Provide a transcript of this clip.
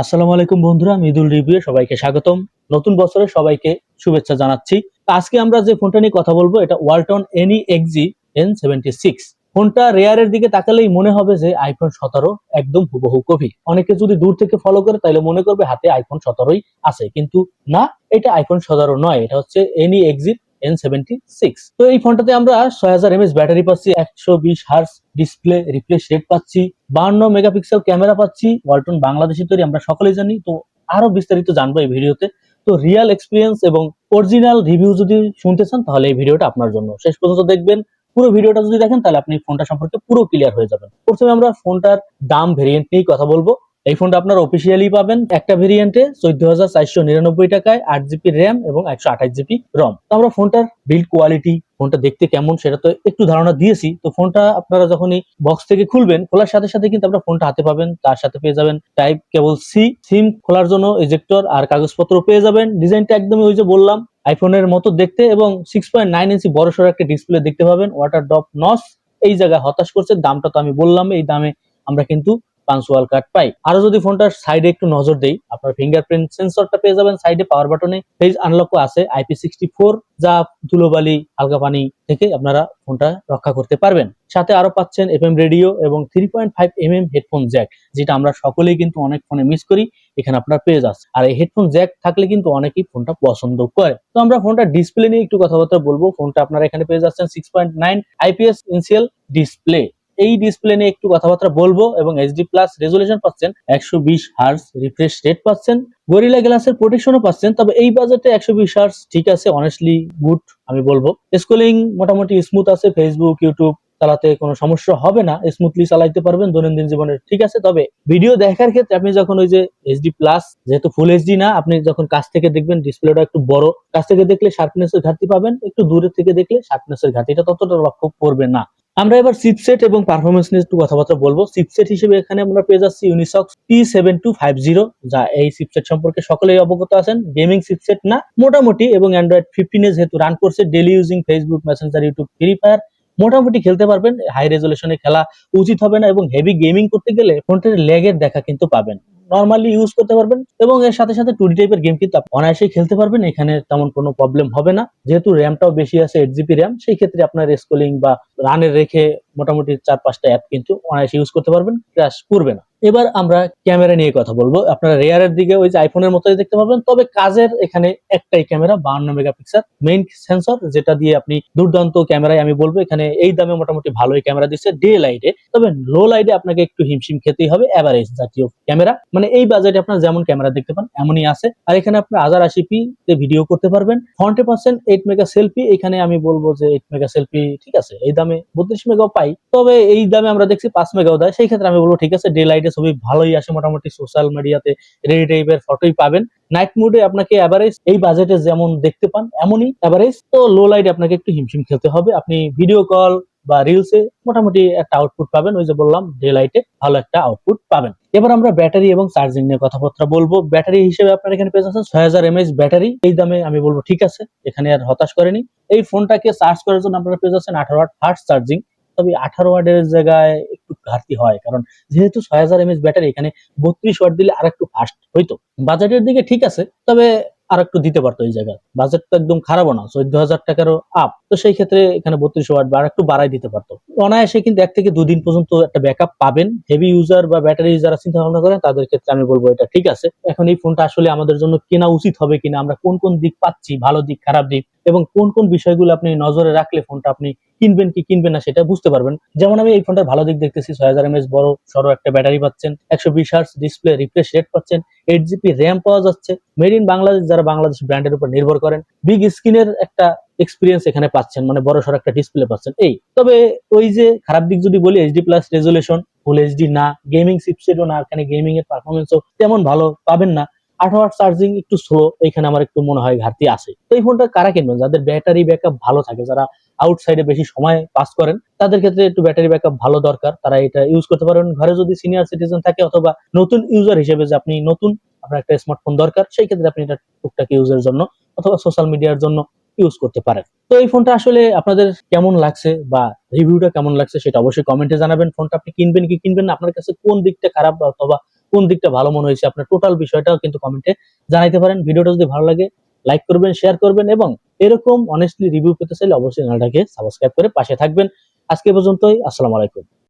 আসসালামু আলাইকুম বন্ধুরা, মৃদুল রিভিউ সবাইকে স্বাগতম। নতুন বছরে সবাইকে শুভেচ্ছা জানাচ্ছি। তো আজকে আমরা যে ফোনটা নিয়ে কথা বলবো এটা ওয়ালটন এনি এক্সজি N76। ফোনটা রেয়ারের দিকে তাকালেই মনে হবে যে আইফোন 17 একদম হুবহু কপি। অনেকে যদি দূর থেকে ফলো করে তাহলে মনে করবে হাতে আইফোন 17ই আছে, কিন্তু না, এটা আইফোন 17 নয়, এটা হচ্ছে এনি এক্সজি N76। তো এই ফোনটাতে আমরা 6000 mAh ব্যাটারি পাচ্ছি, 120 হার্জ ডিসপ্লে রিফ্রেশ রেট পাচ্ছি, 52 মেগাপিক্সেল ক্যামেরা পাচ্ছি। ওয়ালটন বাংলাদেশি তৈরি, আমরা সকলেই জানি। তো আরো বিস্তারিত জানবো এই ভিডিওতে। তো রিয়েল এক্সপিরিয়েন্স এবং অরিজিনাল রিভিউ যদি শুনতে চান তাহলে এই ভিডিওটা আপনার জন্য। শেষ পর্যন্ত দেখবেন। পুরো ভিডিওটা যদি দেখেন তাহলে আপনি ফোনটা সম্পর্কে পুরো ক্লিয়ার হয়ে যাবেন। প্রথমে আমরা ফোনটার দাম, ভেরিয়েন্ট নিয়ে কথা বলবো। এই ফোনটা আপনার অফিসিয়ালি পাবেন একটা ভেরিয়েন্টে 14,499 টাকায়, 8 জিবি র্যাম এবং 128 জিবি রম। তো আমরা ফোনটার বিল্ড কোয়ালিটি, ফোনটা দেখতে কেমন সেটা তো একটু ধারণা দিয়েছি। তো ফোনটা আপনারা যখনই বক্স থেকে খুলবেন, খোলার সাথে সাথে কিন্তু আপনারা ফোনটা হাতে পাবেন। তার সাথে পেয়ে যাবেন টাইপ কেবল সি, সিম খোলার জন্য এজেক্টর আর কাগজপত্র পেয়ে যাবেন। ডিজাইনটা একদমই ওই যে বললাম আইফোনের মতো দেখতে, এবং 6.9 ইঞ্চি বড়সড় একটা ডিসপ্লে দেখতে পাবেন। ওয়াটার ড্রপ নস এই জায়গায় হতাশ করছে। দামটা তো আমি বললাম, এই দামে আমরা কিন্তু পাঞ্চুয়াল কাট পাই। আরো যদি ফোনটার সাইডে একটু নজর দেই, আপনার ফিঙ্গারপ্রিন্ট সেন্সরটা পেয়ে যাবেন সাইডে, পাওয়ার বাটনে ফেস আনলকও আছে IP64, যা ধুলোবালি হালকা পানি থেকে আপনারা ফোনটা রক্ষা করতে পারবেন। সাথে আরো পাচ্ছেন FM রেডিও এবং 3.5 mm হেডফোন জ্যাক, যেটা আমরা সকলেই কিন্তু অনেক ফোনে মিস করি, এখানে আপনারা পেয়ে যাচ্ছে। আর এই হেডফোন জ্যাক থাকলে কিন্তু অনেকেই ফোনটা পছন্দ করে। তো আমরা ফোনটা ডিসপ্লে নিয়ে একটু কথাবার্তা বলবো। ফোনটা আপনারা এখানে পেয়ে যাচ্ছেন 6.9 IPS ইনসিয়াল ডিসপ্লে। এই ডিসপ্লে নিয়ে একটু কথাবার্তা বলবো, এবং HD প্লাস রেজুলেশন পাচ্ছেন, 120 হার্জ রিফ্রেশ রেট পাচ্ছেন, গরিলা গ্লাসের প্রোটেকশনও পাচ্ছেন। তবে এই বাজেটে 120 হার্জ ঠিক আছে, অনেস্টলি গুড আমি বলবো। স্ক্রলিং মোটামুটি স্মুথ আছে, ফেসবুক ইউটিউব চালাতে কোনো সমস্যা হবে না, স্মুথলি চালাইতে পারবেন দৈনন্দিন জীবনে, ঠিক আছে। তবে ভিডিও দেখার ক্ষেত্রে আপনি যখন ওই যে HD প্লাস, যেহেতু ফুল HD না, আপনি যখন কাছ থেকে দেখবেন ডিসপ্লেটা একটু বড়, কাছ থেকে দেখলে শার্পনেসের ঘাটতি পাবেন, একটু দূরে থেকে দেখলে শার্পনেসের ঘাটতিটা ততটা লক্ষ্য করবে না। আমরা এবার চিপসেট এবং পারফরমেন্স নিয়ে একটু কথাবার্তা বলবো। চিপসেট হিসেবে এখানে আমরা পেয়ে যাচ্ছি ইউনিসক্স T7250, যা এই চিপসেট সম্পর্কে সকলেই অবগত আছেন। গেমিং চিপসেট না, মোটামুটি, এবং অ্যান্ড্রয়েড 15 যেহেতু রান করছে, daily using Facebook Messenger YouTube free fire মোটামুটি খেলতে পারবেন। হাই রেজলিউশনে খেলা উচিত হবে না, এবং হেভি গেমিং করতে গেলে ফোনটার ল্যাগের দেখা কিন্তু পাবেন। নরমালি ইউজ করতে পারবেন, এবং এর সাথে সাথে 2D টাইপের গেম কিন্তু অনায়াসেই খেলতে পারবেন, এখানে তেমন কোনো প্রবলেম হবে না। যেহেতু র্যামটাও বেশি আছে, 8 জিবি র্যাম, সেই ক্ষেত্রে আপনার স্ক্রলিং বা রানে রেখে মোটামুটি 4-5টা অ্যাপ কিন্তু অনায়াসে ইউজ করতে পারবেন, ক্র্যাশ করবে না। এবার আমরা ক্যামেরা নিয়ে কথা বলবো। আপনারা রেয়ারের দিকে ওই যে আইফোনের মতোই দেখতে পাবেন, তবে কাজের এখানে একটাই ক্যামেরা, 52 মেগাপিক্সেল মেইন সেন্সর, যেটা দিয়ে আপনি দুর্দান্ত ক্যামেরায় আমি বলবো এখানে এই দামে মোটামুটি ভালোই ক্যামেরা দিচ্ছে ডে লাইটে। তবে লো লাইটে আপনাকে একটু হিমশিম খেতেই হবে। এভারেজ জাতীয় ক্যামেরা, মানে এই বাজেটে আপনার যেমন ক্যামেরা দেখতে পান এমনই আছে। আর এখানে আপনার 1080p তে ভিডিও করতে পারবেন। ফ্রন্টে পাচ্ছেন 8 মেগা সেলফি। এখানে আমি বলবো যে 8 মেগা সেলফি ঠিক আছে, এই দামে 32 মেগাও পাই, তবে এই দামে আমরা দেখছি 5 মেগাও দেয়। সেই ক্ষেত্রে আমি বলবো ঠিক আছে, ডে লাইটে ছবি ভালোই আসে, মোটামুটি সোশ্যাল মিডিয়াতে রেডি টাইপের ফটোই পাবেন। নাইট মোডে আপনাকে এভারেজ এই বাজেটে যেমন দেখতে পান এমনই এভারেজ। তো লো লাইটে আপনাকে একটু হিমশিম খেলতে হবে। আপনি ভিডিও কল বা রিলসে মোটামুটি একটা আউটপুট পাবেন, ওই যে বললাম ডে লাইটে ভালো একটা আউটপুট পাবেন। এবার আমরা ব্যাটারি এবং চার্জিং নিয়ে কথাবার্তা বলবো। ব্যাটারি হিসেবে আপনার এখানে পেয়ে যাচ্ছেন 6000 mAh ব্যাটারি, এই দামে আমি বলবো ঠিক আছে, এখানে আর হতাশ করেনি। এই ফোনটাকে চার্জ করার জন্য আপনারা পেয়ে যাচ্ছেন 18 ওয়াট ফাস্ট চার্জিং। তবে 18 ওয়াটের জায়গায় একটু ঘাটতি হয়, কারণ যেহেতু 6000 mAh ব্যাটারি, এখানে 32 ওয়াট দিলে আর একটু ফাস্ট হইতো। বাজেটের দিকে ঠিক আছে, তবে আর একটু দিতে পারতো এই জায়গায়। বাজেট তো একদম খারাপও না, 14,000 টাকারও আপ, তো সেই ক্ষেত্রে এখানে 32 ওয়াট বা একটু বাড়াই দিতে পারতো। অনায়াসে কিন্তু 1 থেকে 2 দিন পর্যন্ত একটা ব্যাকআপ পাবেন। হেভি ইউজার বা ব্যাটারি যারা চিন্তা ভাবনা করেন তাদের ক্ষেত্রে আমি বলবো এটা ঠিক আছে। এখন এই ফোনটা আসলে আমাদের জন্য কেনা উচিত হবে কিনা, আমরা কোন কোন দিক পাচ্ছি, ভালো দিক খারাপ দিক, এবং কোন কোন বিষয়গুলো আপনি নজরে রাখলে ফোনটা আপনি কিনবেন কি কিনবেন না সেটা বুঝতে পারবেন। যেমন আমি এই ফোনটার ভালো দিক দেখতেছি, 6000 mAh বড় সড়ো একটা ব্যাটারি পাচ্ছেন, 120 হার্জ ডিসপ্লে রিফ্রেশ রেট পাচ্ছেন, 8 জিবি র্যাম পাওয়া যাচ্ছে, মেড ইন বাংলাদেশ, যারা বাংলাদেশ ব্র্যান্ডের উপর নির্ভর করেন, বিগ স্ক্রিনের একটা এক্সপিরিয়েন্স এখানে পাচ্ছেন, মানে বড় সড়ো একটা ডিসপ্লে পাচ্ছেন। এই তবে ওই যে খারাপ দিক যদি বলি, HD প্লাস রেজুলেশন, ফুল HD না, গেমিং চিপসেটও না, এখানে গেমিং এর পারফরমেন্সও তেমন ভালো পাবেন না। 8 ওয়াট চার্জিং একটু স্লো, এখানে আমার একটু মনে হয় ঘাটতি আছে। তো এই ফোনটা কারা কিনবেন? যাদের ব্যাটারি ব্যাকআপ ভালো থাকে, যারা আউটসাইডে বেশি সময় পাস করেন, তাদের ক্ষেত্রে একটু ব্যাটারি ব্যাকআপ ভালো দরকার, তারা এটা ইউজ করতে পারেন। ঘরে যদি সিনিয়র সিটিজেন থাকে, অথবা নতুন ইউজার হিসেবে, যে আপনি নতুন, আপনার একটা স্মার্টফোন দরকার, সেই ক্ষেত্রে আপনি এটা টুকটাক ইউজের জন্য অথবা সোশ্যাল মিডিয়ার জন্য ইউজ করতে পারেন। তো এই ফোনটা আসলে আপনাদের কেমন লাগছে বা রিভিউটা কেমন লাগছে সেটা অবশ্যই কমেন্টে জানাবেন। ফোনটা আপনি কিনবেন কি কিনবেন না, আপনার কাছে কোন দিকটা খারাপ অথবা কোন দিকটা ভালো মনে হয়েছে, আপনার টোটাল বিষয়টাও কিন্তু কমেন্টে জানাইতে পারেন। ভিডিওটা যদি ভালো লাগে লাইক করবেন, শেয়ার করবেন এবং এরকম অনেস্টলি রিভিউ পেতে চাইলে অবশ্যই চ্যানেলটাকে সাবস্ক্রাইব করে পাশে থাকবেন। আজকে পর্যন্তই, আসসালামু আলাইকুম।